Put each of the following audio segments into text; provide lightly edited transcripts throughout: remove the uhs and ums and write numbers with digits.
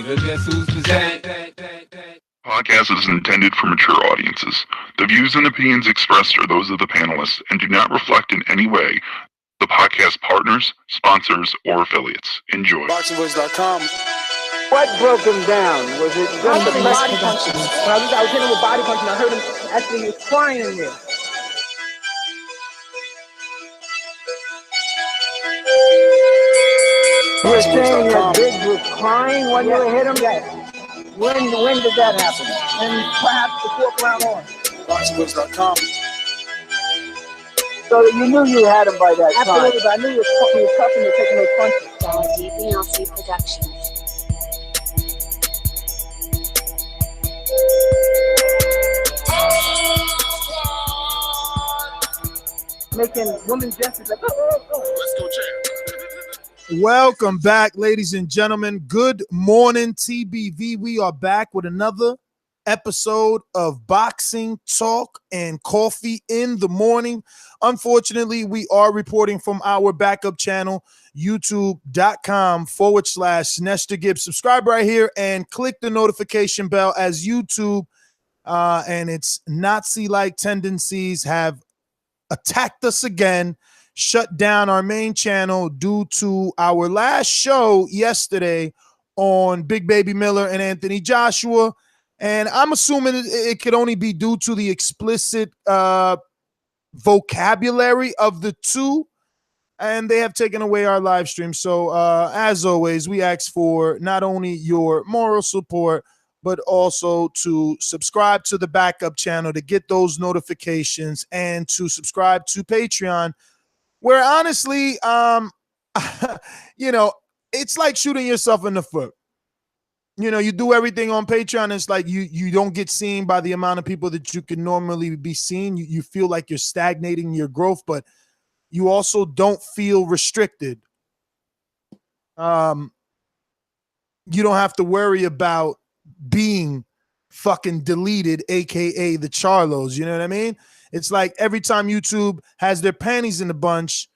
Well, guess who's presenting? Podcast is intended for mature audiences. The views and opinions expressed are those of the panelists and do not reflect in any way the podcast partners, sponsors, or affiliates. Enjoy. ThaBoxingvoice.com. What broke him down? Was it just Probably a body punches. When I was hitting him with body punching, I heard him actually he was crying in there. You're saying that ThaBoxingvoice.com. Biggs was crying when you hit him? Yes. When did that happen? And perhaps the fourth round on. ThaBoxingvoice.com. So you knew you had him by that time. Absolutely, but I knew he was tough and taking those punches. DiBiase Productions. Making women's gestures like, oh. Let's go, champ. Welcome back, ladies and gentlemen. Good morning, TBV. We are back with another episode of Boxing Talk and Coffee in the Morning. Unfortunately, we are reporting from our backup channel, youtube.com/Nestor Gibbs. Subscribe right here and click the notification bell as YouTube and its Nazi-like tendencies have attacked us again, shut down our main channel due to our last show yesterday on Big Baby Miller and Anthony Joshua. And I'm assuming it could only be due to the explicit vocabulary of the two. And they have taken away our live stream. So as always, we ask for not only your moral support, but also to subscribe to the backup channel to get those notifications and to subscribe to Patreon, where honestly, it's like shooting yourself in the foot. You know, you do everything on Patreon. It's like you don't get seen by the amount of people that you can normally be seen. You feel like you're stagnating your growth, but you also don't feel restricted. You don't have to worry about being fucking deleted, aka the Charlos. You know what I mean? It's like every time YouTube has their panties in a bunch,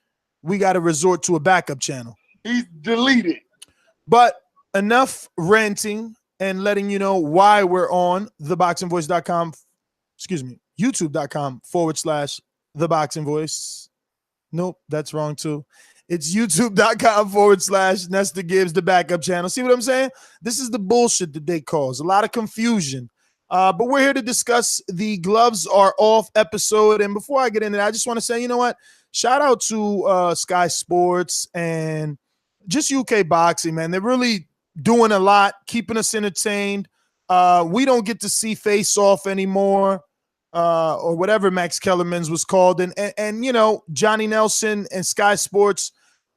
we got to resort to a backup channel. He's deleted. But enough ranting and letting you know why we're on ThaBoxingVoice.com, YouTube.com/ThaBoxingVoice. Nope, that's wrong too. It's YouTube.com/Nestor Gibbs, the backup channel. See what I'm saying? This is the bullshit that they cause. A lot of confusion. But we're here to discuss the Gloves Are Off episode. And before I get into that, I just want to say, you know what? Shout out to Sky Sports and just UK Boxing, man. They're really doing a lot, keeping us entertained. We don't get to see Face Off anymore. Or whatever Max Kellerman's was called. And you know, Johnny Nelson and Sky Sports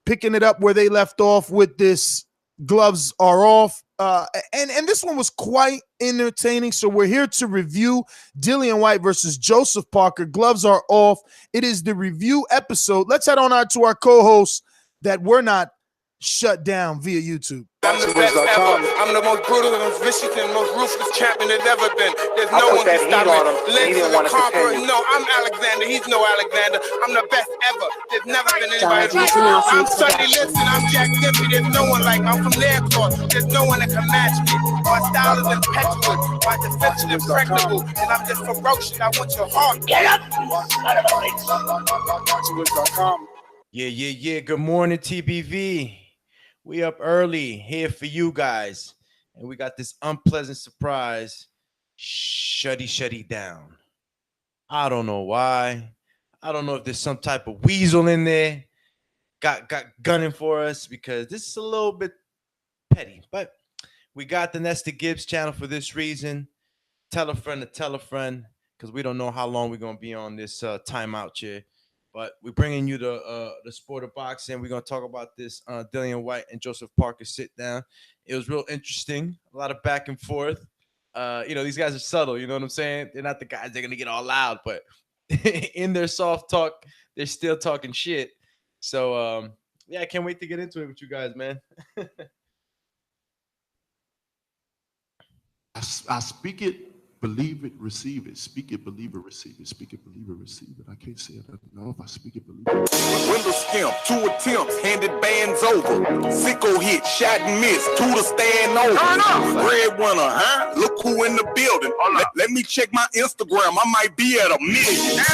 picking it up where they left off with this Gloves Are Off. And this one was quite entertaining. So we're here to review Dillian Whyte versus Joseph Parker. Gloves Are Off. It is the review episode. Let's head on out to our co-hosts that were not shut down via YouTube. I'm the best ever. I'm the most brutal and vicious and most ruthless champion there's ever been. There's no one can stop me. Lynch the conqueror. No, I'm Alexander. He's no Alexander. I'm the best ever. There's never been anybody like me. I'm Sonny Liston. I'm Jack Dippy. There's no one like me. I'm from their court. There's no one that can match me. My style is impetuous. My defense is impregnable. And I'm just ferocious. I want your heart. Get up! ThaBoxingvoice.com. Yeah. Good morning, TBV. We up early here for you guys. And we got this unpleasant surprise. Shutty down. I don't know why. I don't know if there's some type of weasel in there. Got gunning for us because this is a little bit petty. But we got the Nestor Gibbs channel for this reason. Tell a friend to tell a friend because we don't know how long we're going to be on this timeout here. But we're bringing you the sport of boxing. We're going to talk about this Dillian Whyte and Joseph Parker sit down. It was real interesting. A lot of back and forth. These guys are subtle. You know what I'm saying? They're not the guys that are going to get all loud. But in their soft talk, they're still talking shit. So, I can't wait to get into it with you guys, man. I speak it Believe it, receive it. Speak it, believe it, receive it. Speak it, believe it, receive it. I can't say it enough. I speak it, believe it. Window skimp, 2 attempts, handed bands over. Sicko hit, shot and miss, 2 to stand over. Breadwinner, huh? Look who in the building. Let me check my Instagram. I might be at 1 million.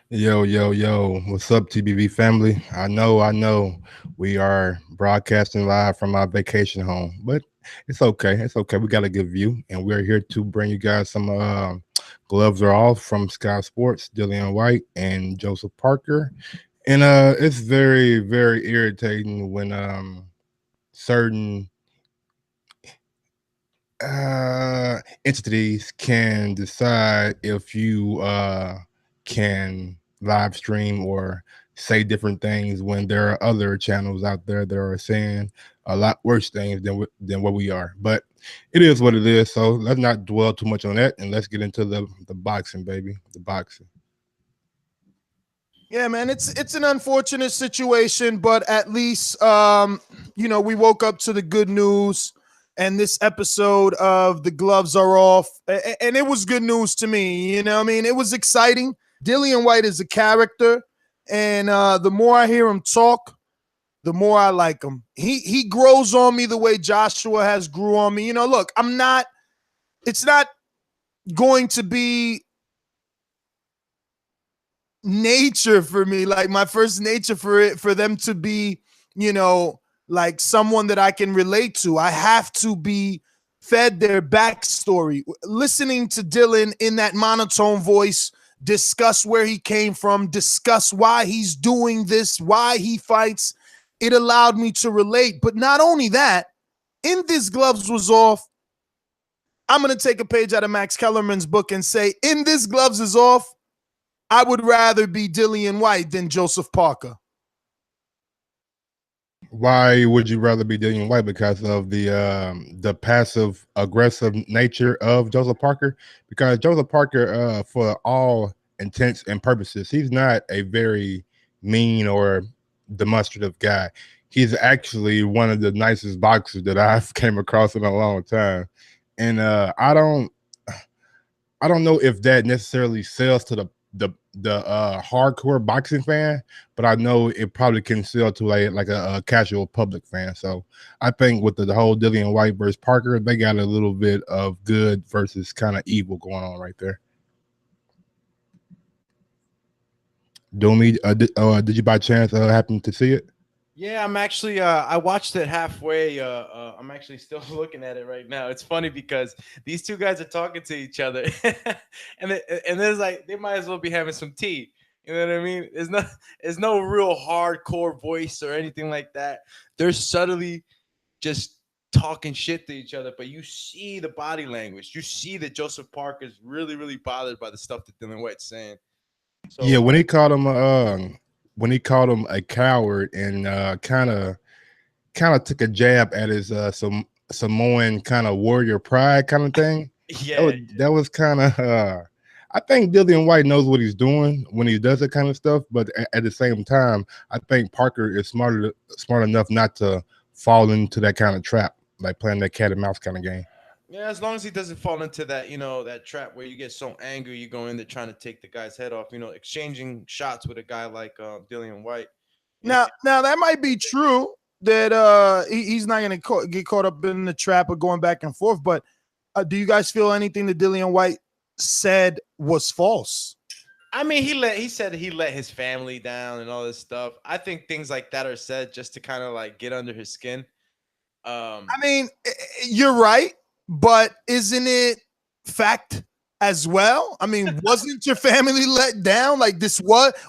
Yo. What's up, TBV family? I know. We are broadcasting live from our vacation home, but it's okay. We got a good view, and we're here to bring you guys some gloves are off from Sky Sports, Dillian Whyte and Joseph Parker. And it's very, very irritating when certain entities can decide if you can live stream or say different things when there are other channels out there that are saying a lot worse things than what we are. But it is what it is. So let's not dwell too much on that, and let's get into the boxing, baby. The boxing. Yeah, man, it's an unfortunate situation, but at least we woke up to the good news, and this episode of The Gloves Are Off, and it was good news to me. You know what I mean? It was exciting. Dillian Whyte is a character, and the more I hear him talk, the more I like him. He grows on me the way Joshua has grew on me. Look, it's not going to be nature for me, like my first nature for them to be, like someone that I can relate to. I have to be fed their backstory. Listening to Dylan in that monotone voice, discuss where he came from, discuss why he's doing this, why he fights. It allowed me to relate. But not only that, in This Gloves Was Off, I'm going to take a page out of Max Kellerman's book and say, in This Gloves Is Off, I would rather be Dillian Whyte than Joseph Parker. Why would you rather be Dillian Whyte? Because of the passive aggressive nature of Joseph Parker. Because Joseph Parker, for all intents and purposes, he's not a very mean or demonstrative guy. He's actually one of the nicest boxers that I've came across in a long time. And I don't know if that necessarily sells to the hardcore boxing fan, but I know it probably can sell to like a casual public fan. So I think with the whole Dillian Whyte versus Parker, they got a little bit of good versus kind of evil going on right there. Doomy, did you by chance happen to see it? Yeah, I'm actually I watched it halfway. I'm actually still looking at it right now. It's funny because these two guys are talking to each other and there's like they might as well be having some tea. You know what I mean? There's no real hardcore voice or anything like that. They're subtly just talking shit to each other, but you see the body language. You see that Joseph Parker is really, really bothered by the stuff that Dillian Whyte's saying. So, yeah, when he called him a coward and kind of took a jab at his some Samoan kind of warrior pride kind of thing. That was kind of I think Dillian Whyte knows what he's doing when he does that kind of stuff, but at the same time, I think Parker is smart enough not to fall into that kind of trap, like playing that cat and mouse kind of game. Yeah, as long as he doesn't fall into that, that trap where you get so angry, you go in there trying to take the guy's head off, exchanging shots with a guy like Dillian Whyte. Now that might be true that he's not going to get caught up in the trap of going back and forth, but do you guys feel anything that Dillian Whyte said was false? I mean, he said he let his family down and all this stuff. I think things like that are said just to kind of like get under his skin. I mean, you're right. But isn't it fact as well? I mean, wasn't your family let down? Like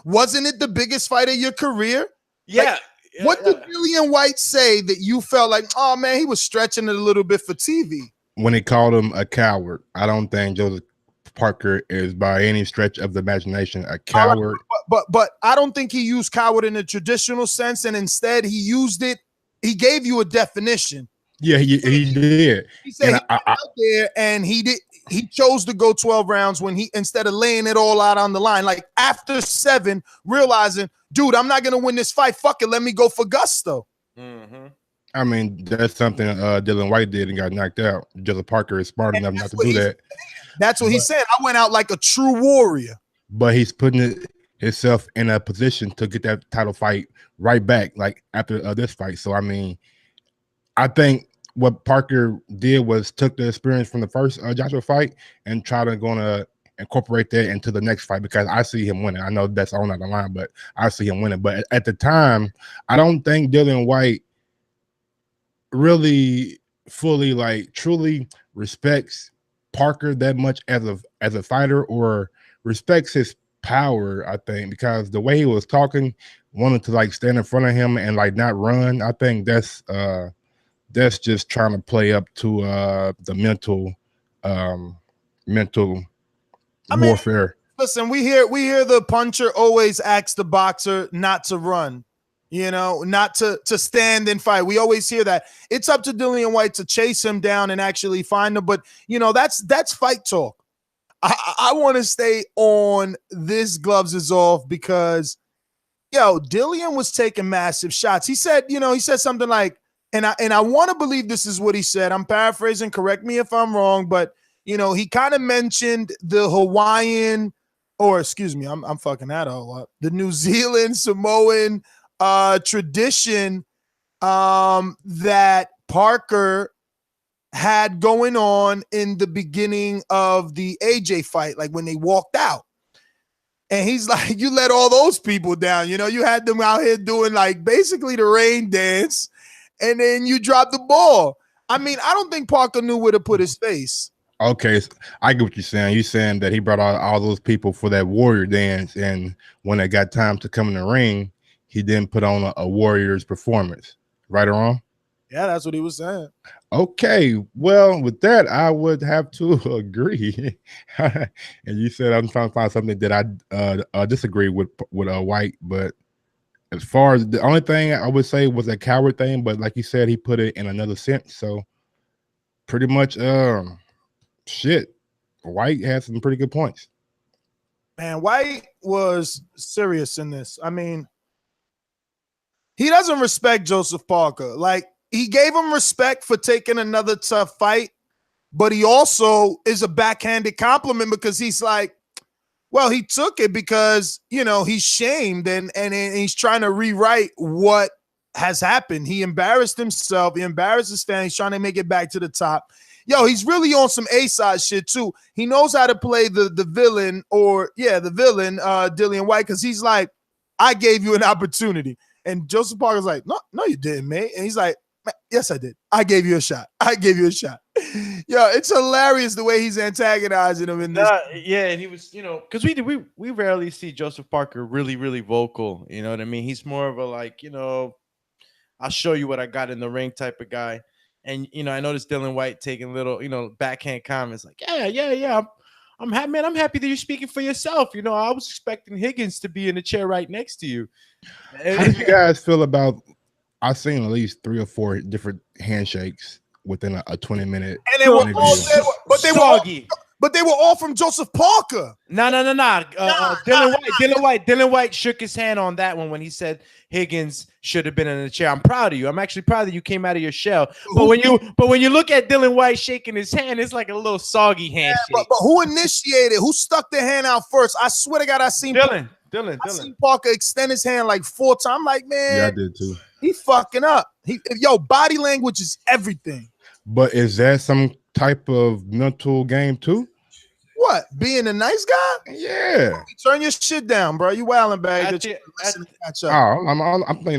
wasn't it the biggest fight of your career? Yeah. Like, what did Dillian Whyte say that you felt like, oh man, he was stretching it a little bit for TV? When he called him a coward, I don't think Joseph Parker is by any stretch of the imagination a coward. But I don't think he used coward in the traditional sense, and instead he used it. He gave you a definition. Yeah, he did. He said he out there and he chose to go 12 rounds when instead of laying it all out on the line, like after 7, realizing, dude, I'm not gonna win this fight. Fuck it, let me go for gusto. Mm-hmm. I mean, that's something Dillian Whyte did and got knocked out. Joseph Parker is smart enough not to do that. That's what he said. I went out like a true warrior. But he's putting himself in a position to get that title fight right back, like after this fight. So, I mean, I think what Parker did was took the experience from the first Joshua fight and try to incorporate that into the next fight, because I see him winning. I know that's on the line, but I see him winning. But at the time, I don't think Dillian Whyte really fully, like, truly respects Parker that much as a fighter, or respects his power. I think because the way he was talking, wanted to like stand in front of him and like not run. I think that's just trying to play up to the mental warfare. Listen, we hear the puncher always asks the boxer not to run, not to stand and fight. We always hear that. It's up to Dillian Whyte to chase him down and actually find him. But that's fight talk. I want to stay on this gloves is off because Dillian was taking massive shots. He said something like, and I want to believe this is what he said. I'm paraphrasing, correct me if I'm wrong, but he kind of mentioned the Hawaiian, or excuse me, I'm fucking that all up. The New Zealand Samoan tradition that Parker had going on in the beginning of the AJ fight, like when they walked out. And he's like, you let all those people down. You had them out here doing like basically the rain dance, and then you dropped the ball. I mean, I don't think Parker knew where to put his face. Okay, so I get what you're saying. You're saying that he brought all those people for that warrior dance, and when it got time to come in the ring, he didn't put on a warrior's performance. Right or wrong? Yeah, that's what he was saying. Okay, well, with that, I would have to agree. And you said I'm trying to find something that I disagree with Whyte, but as far as the only thing I would say was a coward thing, but like you said, he put it in another sense. So pretty much, shit, Whyte has some pretty good points. Man, Whyte was serious in this. I mean, he doesn't respect Joseph Parker. Like, he gave him respect for taking another tough fight, but he also is a backhanded compliment because he's like, well, he took it because, he's shamed and he's trying to rewrite what has happened. He embarrassed himself. He embarrassed his family. He's trying to make it back to the top. He's really on some A-side shit too. He knows how to play the villain, Dillian Whyte, because he's like, I gave you an opportunity. And Joseph Parker's like, no, you didn't, mate. And he's like, yes, I did. I gave you a shot. It's hilarious the way he's antagonizing him in this. Yeah, and he was, because we rarely see Joseph Parker really, really vocal. You know what I mean? He's more of a like, I'll show you what I got in the ring type of guy. And I noticed Dillian Whyte taking little, backhand comments like, yeah. I'm happy, man. I'm happy that you're speaking for yourself. I was expecting Higgins to be in the chair right next to you. How did you guys feel about? I've seen at least 3 or 4 different handshakes within a 20-minute. And they were all from Joseph Parker. No. Dillian Whyte shook his hand on that one when he said Higgins should have been in the chair. I'm proud of you. I'm actually proud that you came out of your shell. But when you look at Dillian Whyte shaking his hand, it's like a little soggy handshake. Yeah, but who initiated? Who stuck their hand out first? I swear to God, I seen Dylan. I seen Parker extend his hand like 4 times. I'm like, man, yeah, I did too. He fucking up. Body language is everything. But is that some type of mental game too? What? Being a nice guy? Yeah. Turn your shit down, bro. You wilding, bag. I'm thinking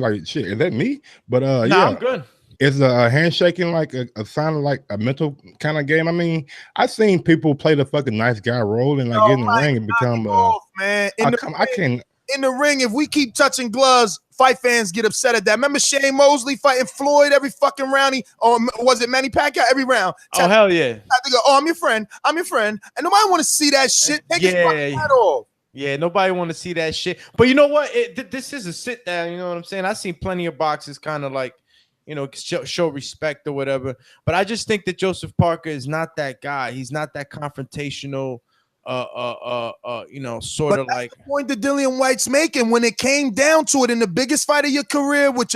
like, shit, is that me? But yeah, I'm good. Is a handshaking like a sign of like a mental kind of game? I mean, I've seen people play the fucking nice guy role and like get in the ring and become man. In the ring, if we keep touching gloves, fight fans get upset at that. Remember Shane Mosley fighting Floyd every fucking round? Or was it Manny Pacquiao every round? Oh, hell yeah. I think, I'm your friend. And nobody want to see that shit. Take his fucking head off. Yeah, nobody want to see that shit. But you know what? This is a sit down. You know what I'm saying? I've seen plenty of boxes kind of like, show respect or whatever. But I just think that Joseph Parker is not that guy. He's not that confrontational sort of like the point that Dillian Whyte's making. When it came down to it, in the biggest fight of your career, with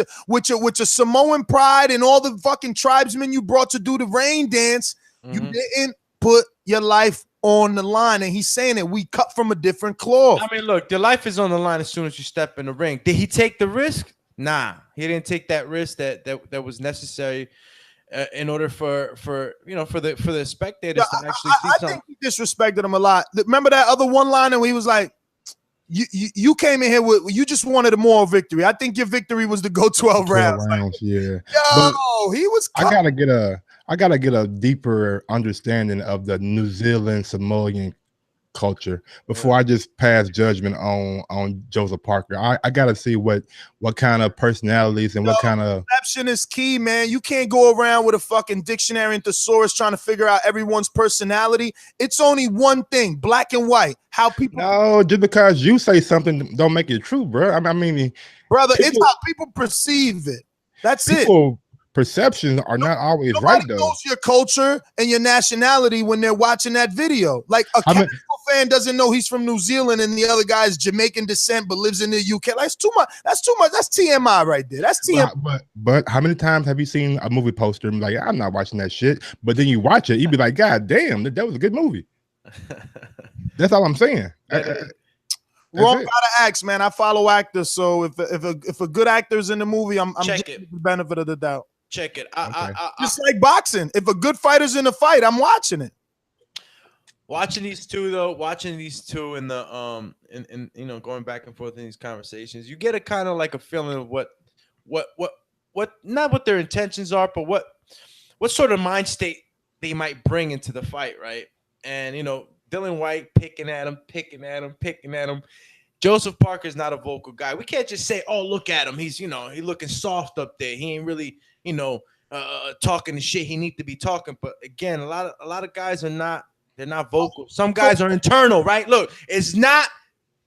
your Samoan pride and all the fucking tribesmen you brought to do the rain dance, you didn't put your life on the line. And he's saying that we cut from a different cloth. I mean, look, your life is on the line as soon as you step in the ring. Did he take the risk? Nah, he didn't take that risk that was necessary in order for the spectators to actually see something. I think he disrespected him a lot. Remember that other one liner where he was like, "You came in here with, you just wanted a moral victory. I think your victory was to go 12 rounds." Yeah. Yo, he was. I gotta get a deeper understanding of the New Zealand Samoan culture before I just pass judgment on Joseph Parker. I gotta see what kind of personalities and what kind of perception is key, man. You can't go around with a fucking dictionary and thesaurus trying to figure out everyone's personality. It's only one thing, black and white. How people just because you say something don't make it true, bro. I mean, brother, it's how people perceive it. That's it. Perceptions are not always Nobody right, though. knows your culture and your nationality when they're watching that video. Like a casual fan doesn't know he's from New Zealand and the other guy is Jamaican descent but lives in the UK. That's too much. That's too much. That's TMI right there. That's TMI. But how many times have you seen a movie poster and like, I'm not watching that shit? But then you watch it, you be like, God damn, that was a good movie. That's all I'm saying. Wrong gotta ask, man. I follow actors, so if a good actor's in the movie, I'm giving the benefit of the doubt. Check it. Just like boxing. If a good fighter's in the fight, I'm watching it. Watching these two in the and going back and forth in these conversations, you get a kind of like a feeling of what not what their intentions are, but what sort of mind state they might bring into the fight, right? And Dillian Whyte picking at him. Joseph Parker's not a vocal guy. We can't just say, "Oh, look at him. He's he looking soft up there. He ain't really talking the shit he need to be talking." But again, a lot of guys are not. They're not vocal. Some guys are internal, right? Look, it's not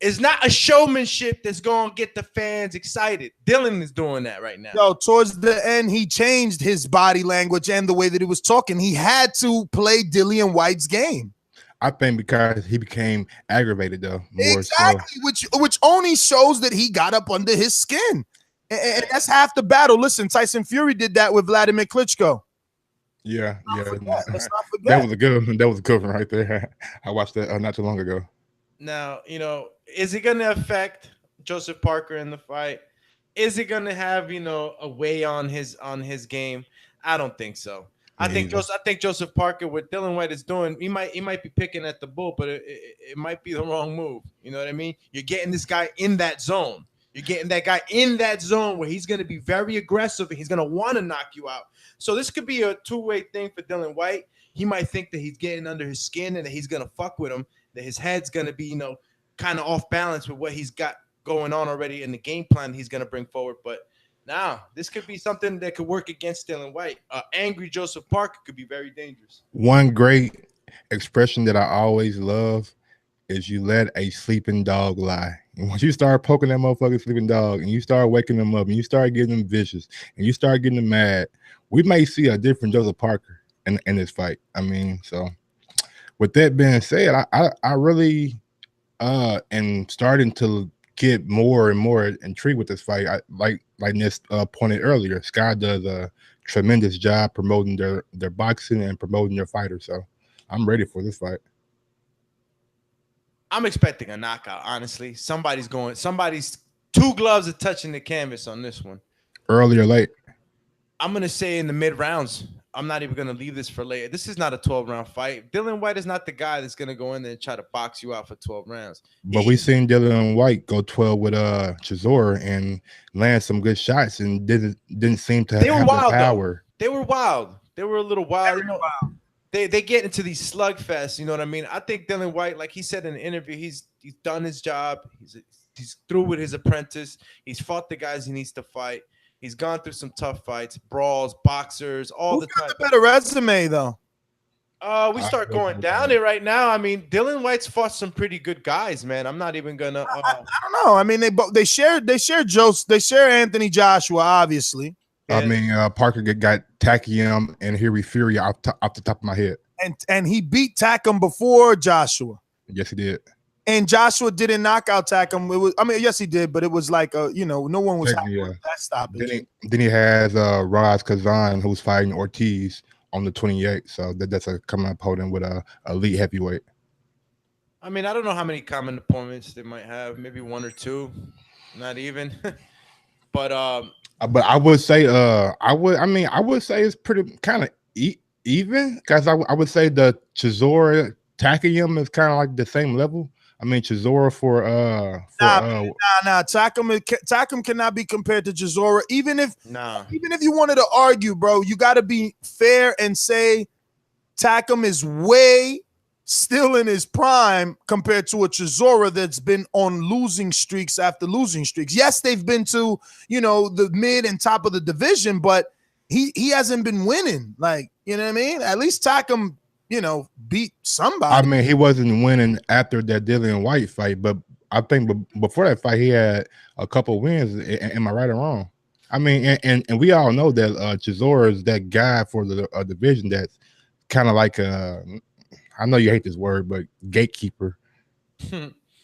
a showmanship that's gonna get the fans excited. Dillian is doing that right now. Yo, towards the end, he changed his body language and the way that he was talking. He had to play Dillian Whyte's game. I think because he became aggravated, though. Exactly, which only shows that he got up under his skin. And that's half the battle. Listen, Tyson Fury did that with Vladimir Klitschko. Yeah. Let's not forget. That was a good one right there. I watched that not too long ago. Now, is it going to affect Joseph Parker in the fight? Is it going to have, a weigh on his game? I don't think so. I think Joseph Parker, what Dillian Whyte is doing, he might be picking at the bull, but it might be the wrong move. You know what I mean? You're getting this guy in that zone. You're getting that guy in that zone where he's going to be very aggressive and he's going to want to knock you out. So this could be a two-way thing for Dillian Whyte. He might think that he's getting under his skin and that he's going to fuck with him, that his head's going to be, kind of off balance with what he's got going on already in the game plan he's going to bring forward. But now, this could be something that could work against Dillian Whyte. Angry Joseph Parker could be very dangerous. One great expression that I always love is you let a sleeping dog lie. And once you start poking that motherfucking sleeping dog and you start waking them up and you start getting them vicious and you start getting them mad, we may see a different Joseph Parker in this fight. I mean, so with that being said, I really am starting to get more and more intrigued with this fight. Like Ness pointed earlier, Sky does a tremendous job promoting their boxing and promoting their fighters. So I'm ready for this fight. I'm expecting a knockout, honestly. Somebody's two gloves are touching the canvas on this one. Early or late? I'm going to say in the mid rounds. I'm not even going to leave this for later. This is not a 12-round fight. Dillian Whyte is not the guy that's going to go in there and try to box you out for 12 rounds. But we've seen Dillian Whyte go 12 with Chisora and land some good shots and didn't seem to have the power. They were wild. They were a little wild. They get into these slugfests, you know what I mean? I think Dillian Whyte, like he said in the interview, he's done his job. He's through with his apprentice. He's fought the guys he needs to fight. He's gone through some tough fights, brawls, boxers, all the time. Who's got the better resume, though? We start going down it right now. I mean, Dillian Whyte's fought some pretty good guys, man. I'm not even gonna. I don't know. I mean, they share Anthony Joshua, obviously. I mean, Parker got Takium and Hiri Fury off the top of my head, and he beat Takum before Joshua. Yes, he did. And Joshua didn't knockout attack him. It was, I mean, yes, he did, but it was like no one was happy with that stoppage. Then he has Raz Kazan, who's fighting Ortiz on the 28th. So that's a coming opponent with a elite heavyweight. I mean, I don't know how many common opponents they might have. Maybe one or two, not even. But I would say I would say it's pretty kind of even, because I would say the Chisora Takayama is kind of like the same level. I mean, Chisora Takam cannot be compared to Chisora. Even if you wanted to argue, bro, you got to be fair and say Takam is way still in his prime compared to a Chisora that's been on losing streaks after losing streaks. Yes, they've been to the mid and top of the division, but he hasn't been winning. Like, you know what I mean? At least Takam, beat somebody. I mean, he wasn't winning after that Dillian Whyte fight, but I think before that fight, he had a couple wins. Am I right or wrong? I mean, and we all know that Chisora is that guy for the division that's kind of like I know you hate this word, but gatekeeper.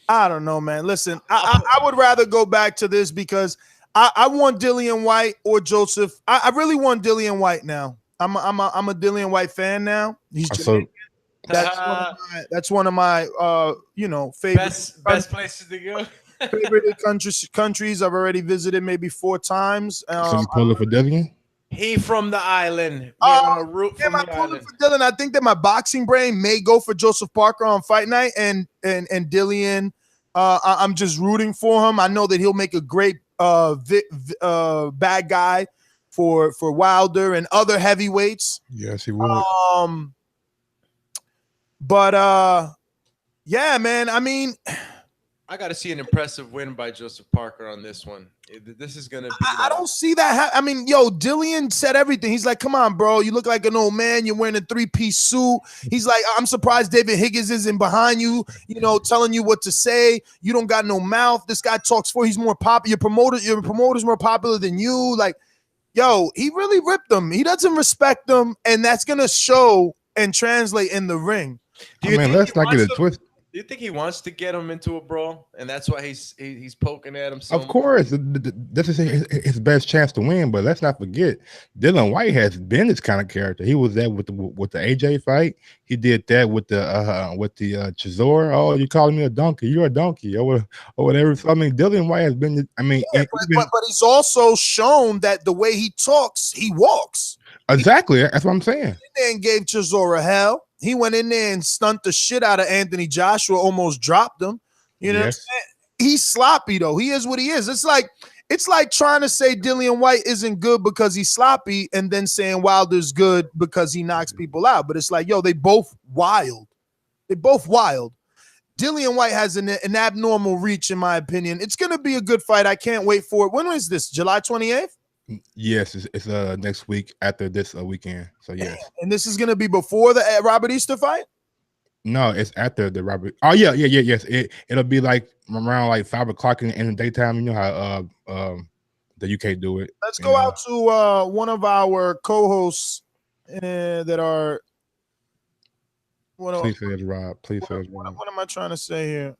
I don't know, man. Listen, I would rather go back to this because I want Dillian Whyte or Joseph. I really want Dillian Whyte now. I'm a Dillian Whyte fan now. He's Jamaican. That's one of my favorite best places to go. favorite countries I've already visited maybe 4 times. So you pull it for Dillian? He from the island. I'm pulling for Dillian. I think that my boxing brain may go for Joseph Parker on fight night, and Dillian. I'm just rooting for him. I know that he'll make a great bad guy for Wilder and other heavyweights. Yes, he would. Yeah, man. I mean, I got to see an impressive win by Joseph Parker on this one. This is going to be... I don't see that. I mean, yo, Dillian said everything. He's like, come on, bro. You look like an old man. You're wearing a 3-piece suit. He's like, I'm surprised David Higgins isn't behind you, telling you what to say. You don't got no mouth. This guy talks for, he's more popular. Your promoter's more popular than you. Like, yo, he really ripped them. He doesn't respect them, and that's going to show and translate in the ring. Let's not get it twisted. Do you think he wants to get him into a brawl, and that's why he's poking at him? Of course, this is his best chance to win. But let's not forget, Dillian Whyte has been this kind of character. He was that with the AJ fight. He did that with the Chisora. Oh, you calling me a donkey? You're a donkey, or whatever. So, I mean, Dillian Whyte has been. I mean, but he's also shown that the way he talks, he walks. Exactly, that's what I'm saying. And gave Chisora hell. He went in there and stunned the shit out of Anthony Joshua, almost dropped him. You know what I'm saying? He's sloppy, though. He is what he is. It's like trying to say Dillian Whyte isn't good because he's sloppy and then saying Wilder's good because he knocks people out. But it's like, yo, they both wild. They both wild. Dillian Whyte has an abnormal reach, in my opinion. It's going to be a good fight. I can't wait for it. When is this? July 28th? Yes, it's next week after this weekend. So yes. And this is gonna be before the Robert Easter fight? No, it's after the Robert. Oh yes. It'll be like around like 5 o'clock in the daytime. You know how the UK do it. Let's go out to one of our co-hosts that are. Please say it's Rob. What am I trying to say here?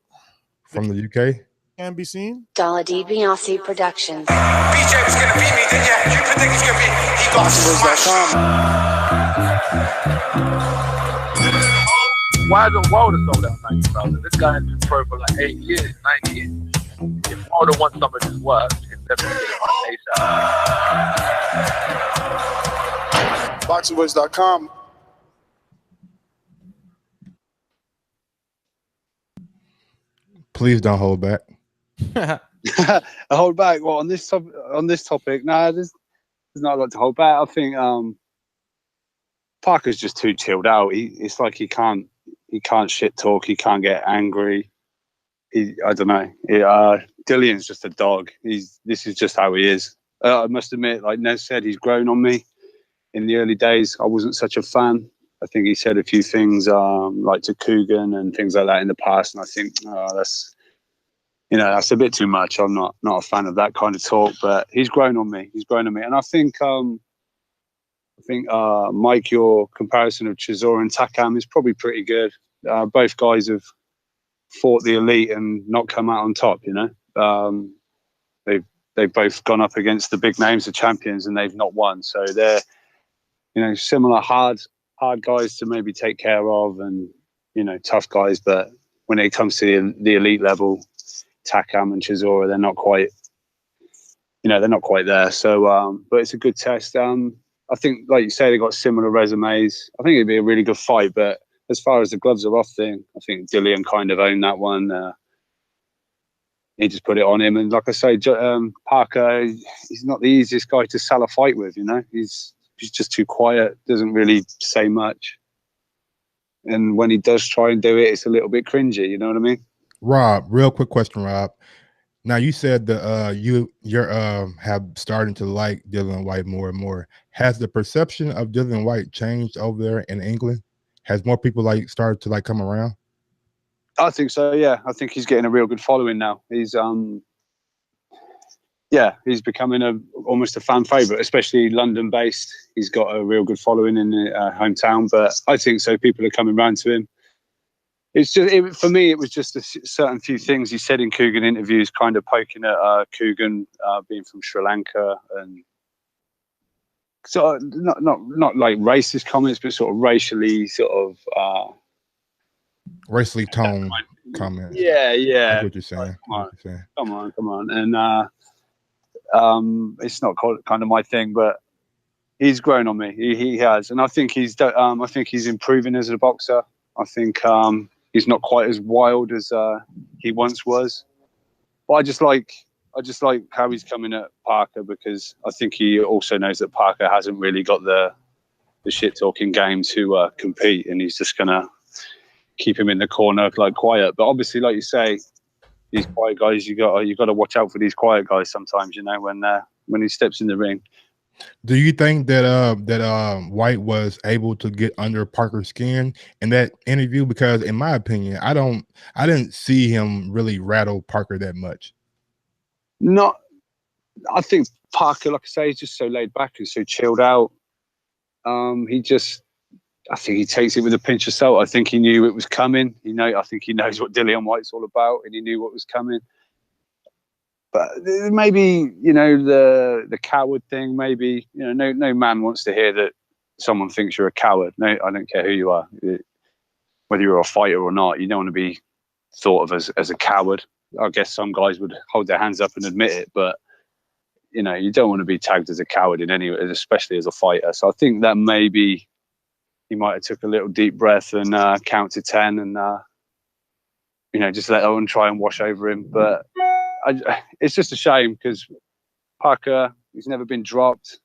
From the UK. Can be seen. Dollar DiBiase Productions. BJ was gonna beat me, then yeah, you predict he's gonna be. He got smashed. Why is the Wilder sold out 90,000? This guy has been pro for like 8 years, 9 years. If Wilder wants some of his work, he'll definitely get it on ASAP. ThaBoxingvoice.com. Please don't hold back. I hold back. Well, on this topic, no, there's not a lot to hold back. I think Parker's just too chilled out. It's like he can't shit talk. He can't get angry. I don't know. Dillian's just a dog. This is just how he is. I must admit, like Nez said, he's grown on me. In the early days, I wasn't such a fan. I think he said a few things like to Coogan and things like that in the past, and I think that's a bit too much. I'm not a fan of that kind of talk, but he's grown on me. And I think Mike, your comparison of Chisora and Takam is probably pretty good. Both guys have fought the elite and not come out on top. They've both gone up against the big names, the champions, and they've not won. So they're similar hard guys to maybe take care of, and tough guys. But when it comes to the elite level, Takam and Chisora, they're not quite there. So, but it's a good test. I think, like you say, they got similar resumes. I think it'd be a really good fight. But as far as the gloves are off thing, I think Dillian kind of owned that one. He just put it on him. And like I say, Parker, he's not the easiest guy to sell a fight with. He's just too quiet, doesn't really say much. And when he does try and do it, it's a little bit cringy. You know what I mean? Rob, real quick question, Rob. Now you said that you're have started to like Dillian Whyte more and more. Has the perception of Dillian Whyte changed over there in England? Has more people started to come around? I think so. Yeah, I think he's getting a real good following now. He's he's becoming almost a fan favorite, especially London based. He's got a real good following in the hometown. But I think so. People are coming around to him. It's just for me. It was just a certain few things he said in Coogan interviews, kind of poking at Coogan being from Sri Lanka, and sort of not like racist comments, but sort of racially racially toned comments. Yeah. I get what you're saying. Come on, and it's not kind of my thing, but he's grown on me. He has, and I think he's improving as a boxer. I think he's not quite as wild as he once was. But I just like how he's coming at Parker, because I think he also knows that Parker hasn't really got the shit talking game to compete, and he's just gonna keep him in the corner quiet. But obviously, like you say, these quiet guys, you got to watch out for these quiet guys sometimes. When he steps in the ring. Do you think that Whyte was able to get under Parker's skin in that interview? Because in my opinion, I didn't see him really rattle Parker that much. I think Parker, like I say, is just so laid back and so chilled out. I think he takes it with a pinch of salt. I think he knew it was coming. I think he knows what Dillian Whyte's all about, and he knew what was coming. But maybe, the coward thing, maybe, no man wants to hear that someone thinks you're a coward. No, I don't care who you are. Whether you're a fighter or not, you don't want to be thought of as a coward. I guess some guys would hold their hands up and admit it, but, you don't want to be tagged as a coward in any way, especially as a fighter. So I think that maybe he might have took a little deep breath and count to 10 and, just let everyone try and wash over him. But it's just a shame, because Parker, he's never been dropped,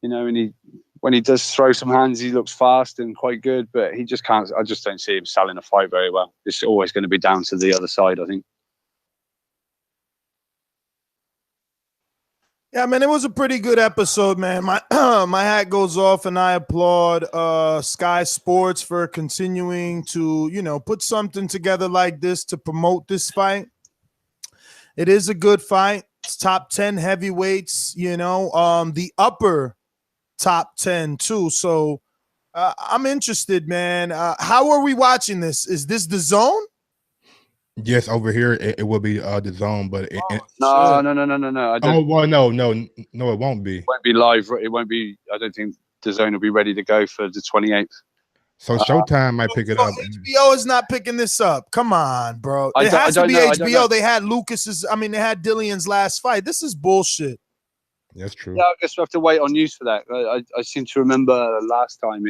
and when he does throw some hands, he looks fast and quite good, but he just can't. I just don't see him selling a fight very well. It's always going to be down to the other side, I think. Yeah, man, it was a pretty good episode, man. My my hat goes off, and I applaud Sky Sports for continuing to, put something together like this to promote this fight. It is a good fight. It's top 10 heavyweights, the upper top 10 too. So I'm interested, man. How are we watching this? Is this the zone? Yes, over here it will be the zone, but no. No, it won't be. It won't be live. It won't be. I don't think the zone will be ready to go for the 28th. So Showtime might pick it up. HBO is not picking this up. Come on, bro. It has to be HBO. They had they had Dillian's last fight. This is bullshit. That's true. Yeah, I guess we have to wait on news for that. I seem to remember last time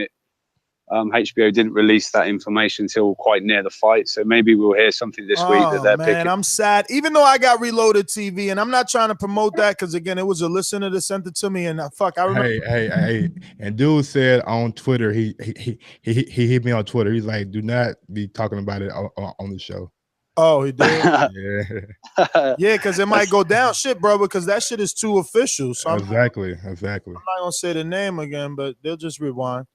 HBO didn't release that information until quite near the fight. So maybe we'll hear something this week that they're picking. I'm sad. Even though I got Reloaded TV, and I'm not trying to promote that, because again, it was a listener that sent it to me, and I remember. Hey, and dude said on Twitter, he hit me on Twitter. He's like, do not be talking about it on the show. Oh, he did. Yeah, because it might go down, shit, bro. Because that shit is too official. So exactly. I'm not gonna say the name again, but they'll just rewind.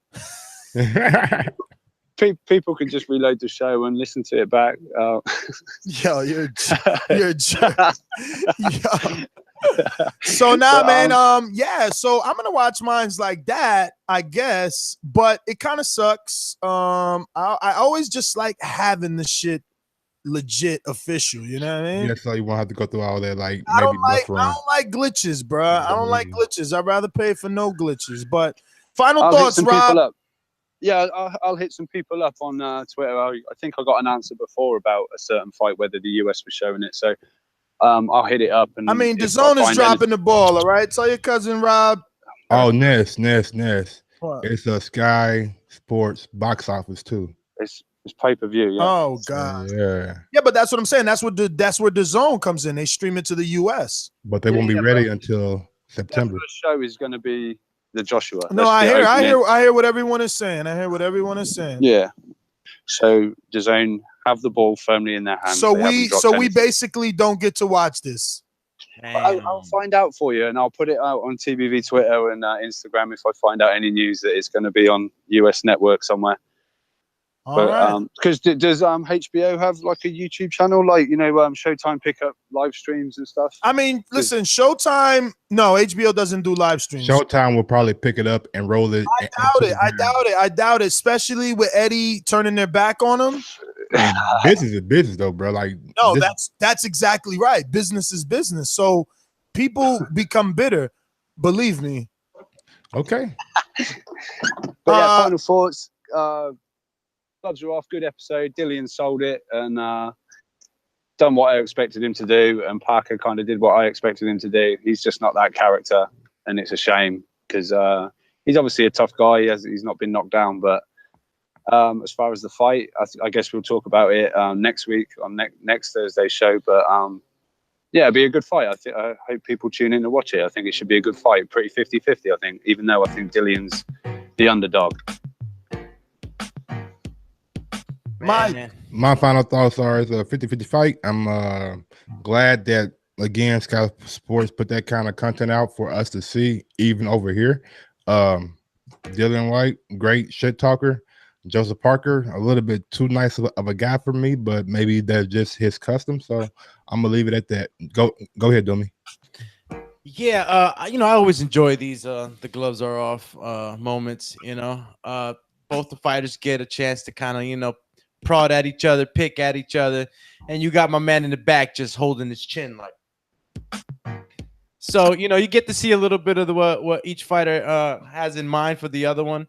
People can just reload the show and listen to it back. Yo, you're a jerk. So now, man, so I'm gonna watch mines like that, I guess, but it kind of sucks. I always just like having the shit legit official. You know what I mean? Yeah, so you won't have to go through all that, like I maybe don't buffering. like glitches, bro. I don't like glitches. I'd rather pay for no glitches. But final I'll hit thoughts, some Rob. people up. Yeah, I'll hit some people up on Twitter. I think I got an answer before about a certain fight, whether the US was showing it. So I'll hit it up. And I mean, DAZN is dropping the ball. All right, tell your cousin Rob. Oh, Ness. What? It's a Sky Sports box office too. It's pay-per-view. Yeah. Oh God. Yeah. Yeah, but that's what I'm saying. That's where DAZN comes in. They stream it to the US. But they won't be ready until September. The show is going to be the Joshua. No, I hear what everyone is saying. Yeah. So DAZN have the ball firmly in their hands. So we basically don't get to watch this. I'll find out for you, and I'll put it out on TBV Twitter and Instagram if I find out any news that it's going to be on US network somewhere. Because does HBO have like a YouTube channel, like Showtime pick up live streams and stuff? I mean, listen, Showtime. No, HBO doesn't do live streams. Showtime will probably pick it up and roll it. I doubt it. Especially with Eddie turning their back on him. Business is business, though, bro. Like, no, that's exactly right. Business is business. So people become bitter. Believe me. Okay. But yeah, final thoughts. Clubs are off. Good episode. Dillian sold it and done what I expected him to do. And Parker kind of did what I expected him to do. He's just not that character, and it's a shame because he's obviously a tough guy. He's not been knocked down, but as far as the fight, I guess we'll talk about it next week on next Thursday's show. But yeah, it'll be a good fight. I hope people tune in to watch it. I think it should be a good fight. Pretty 50-50, I think, even though I think Dillian's the underdog. My final thoughts are it's a 50-50 fight. I'm glad that, again, Sky Sports put that kind of content out for us to see, even over here. Dillian Whyte, great shit talker. Joseph Parker, a little bit too nice of a guy for me, but maybe that's just his custom. So I'm gonna leave it at that. Go ahead, Domi. Yeah, I always enjoy these the gloves are off moments. Both the fighters get a chance to kind of prod at each other, pick at each other, and you got my man in the back just holding his chin like. So you get to see a little bit of what each fighter has in mind for the other one.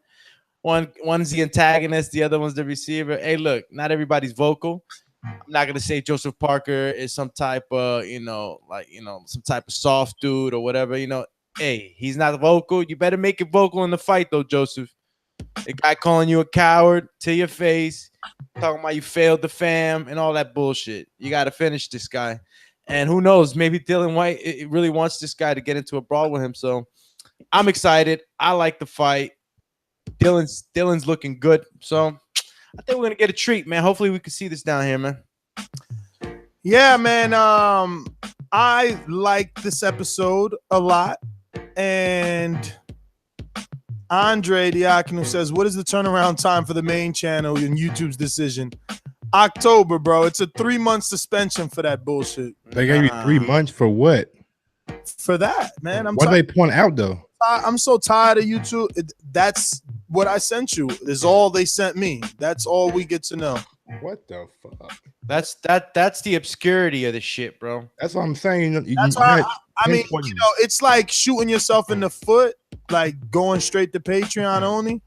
One's the antagonist, the other one's the receiver. Hey, look, not everybody's vocal. I'm not gonna say Joseph Parker is some type of some type of soft dude or whatever. Hey, he's not vocal. You better make it vocal in the fight, though, Joseph. The guy calling you a coward to your face, talking about you failed the fam and all that bullshit. You got to finish this guy. And who knows, maybe Dillian Whyte really wants this guy to get into a brawl with him. So I'm excited. I like the fight. Dylan's looking good. So I think we're going to get a treat, man. Hopefully we can see this down here, man. Yeah, man. I like this episode a lot. And Andre Diakonu says, what is the turnaround time for the main channel and YouTube's decision? October, bro. It's a 3-month suspension for that bullshit. They gave you 3 months for what? For that, man. What do they point out, though? I'm so tired of YouTube. That's what I sent you. Is all they sent me. That's all we get to know. What the fuck? That's the obscurity of the shit, bro. That's what I'm saying. That's why I mean, it's like shooting yourself in the foot, like going straight to Patreon only.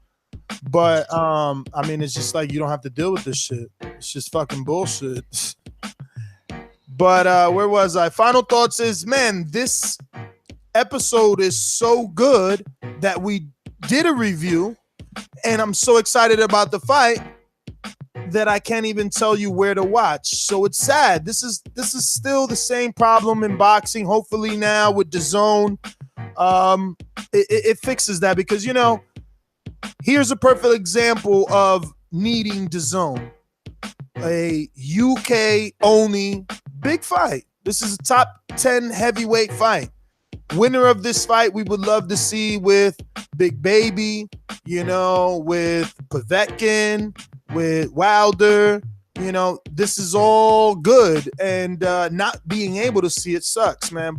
But I mean, it's just like you don't have to deal with this shit. It's just fucking bullshit. But where was I? Final thoughts is, man, this episode is so good that we did a review, and I'm so excited about the fight that I can't even tell you where to watch. So it's sad. This is still the same problem in boxing. Hopefully now with DAZN, it fixes that, because here's a perfect example of needing DAZN. A UK only big fight. This is a top 10 heavyweight fight. Winner of this fight, we would love to see with Big Baby, with Povetkin, with Wilder. This is all good, and not being able to see it sucks, man.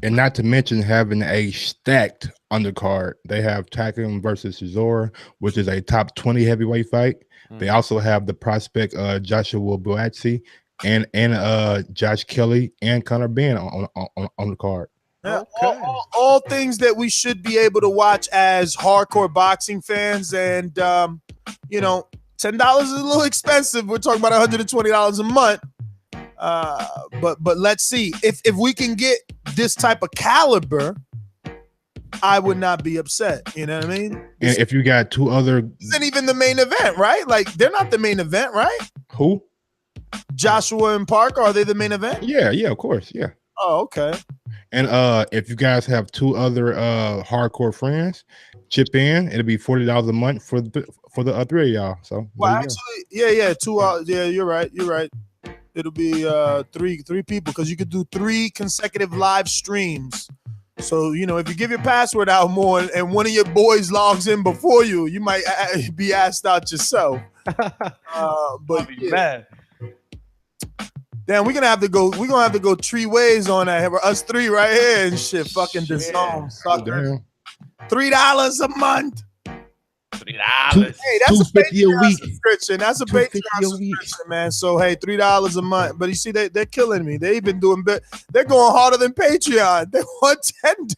And not to mention having a stacked undercard. They have Takum versus Chisora, which is a top 20 heavyweight fight. They also have the prospect Joshua Buatsi and Josh Kelly and Conor Ben on the card. Yeah, all things that we should be able to watch as hardcore boxing fans. And you know, $10 is a little expensive. We're talking about $120 a month. But let's see if we can get this type of caliber. I would not be upset. You know what I mean? And if you got two other, isn't even the main event, right? Like they're not the main event, right? Who? Joshua and Parker, are they the main event? Yeah, of course, yeah. Oh, okay. And if you guys have two other hardcore friends, chip in. It'll be $40 a month for the three of y'all. So well, actually, yeah, 2 hours. Yeah, you're right. It'll be three people because you could do 3 consecutive live streams. So, you know, if you give your password out more and one of your boys logs in before you, you might be asked out yourself. But yeah. Damn, we're gonna have to go 3 ways on that. Us 3 right here and shit. Fucking DAZN suckers. $3 a month. $3. Hey, that's a $2.50 a week. subscription. That's a Patreon subscription, man. So hey, $3 a month. But you see, they're killing me. They've been doing they're going harder than Patreon. They want $10.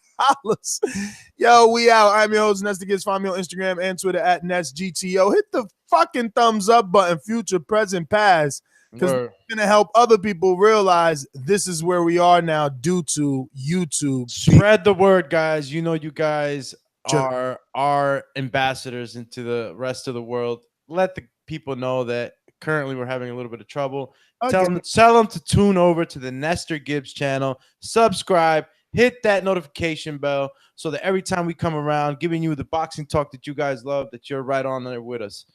Yo, we out. I'm your host, Nesta Gibbs. Find me on Instagram and Twitter at NestGTO. Hit the fucking thumbs up button, future, present, past. Because it's gonna help other people realize this is where we are now due to YouTube. Spread the word, guys. You know, you guys are our ambassadors into the rest of the world. Let the people know that currently we're having a little bit of trouble. Tell them to tune over to the Nestor Gibbs channel, subscribe, hit that notification bell so that every time we come around giving you the boxing talk that you guys love, that you're right on there with us.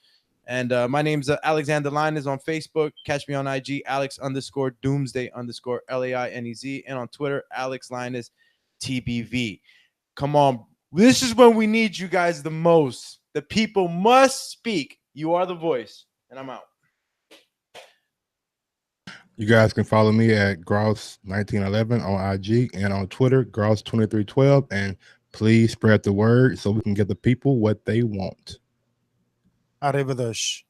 And my name's Alexander Linus on Facebook. Catch me on IG, Alex_Doomsday_LAINEZ, and on Twitter, Alex Linus TBV. Come on. This is when we need you guys the most. The people must speak. You are the voice. And I'm out. You guys can follow me at Gross1911 on IG and on Twitter, Gross2312. And please spread the word so we can get the people what they want. Arrivederci.